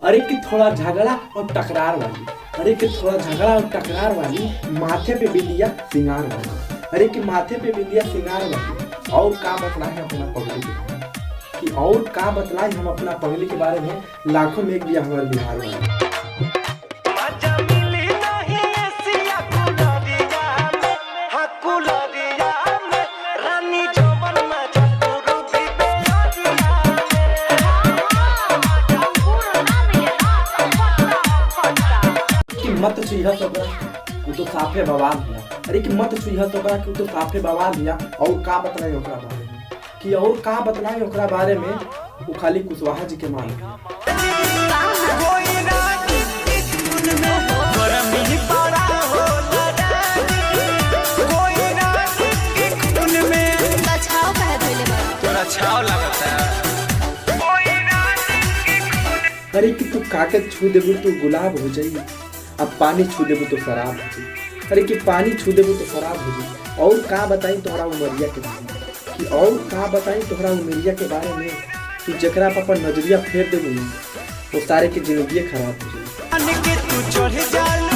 अरे कि थोड़ा झगड़ा और टकरार वाली, अरे कि थोड़ा झगड़ा और टकरार वाली, माथे पे बिंदिया सिंगार वाली, अरे कि माथे पे बिंदिया सिंगार वाली। और का बतलाएं अपना पगली के बारे में, कि और का बतलाएं हम अपना पगली के बारे में, लाखों में एक दिया हमारे बिहार वाला। मत छुइहा सोकरा वो तो साफे बवाल दिया, अरे कि मत छुइहा सोकरा कि वो तो साफे बवाल दिया। और का बतलाएं ओकरा बारे में, कि और का बतलाएं ओकरा बारे में, वो खाली कुशवाहा जी के मान अरे कि तू कागज छू देबू तो गुलाब हो जाई, अब पानी छू देबू तो शराब हो जाई। अरे कि पानी छू देबू तो शराब हो जाई। और का बताई तोहरा उमरिया के बारे में, कि और का बताई तोहरा उमरिया के बारे में, तू जकरा पर नजरिया फेर देबू वो सारे के जिंदगी खराब हो जाई।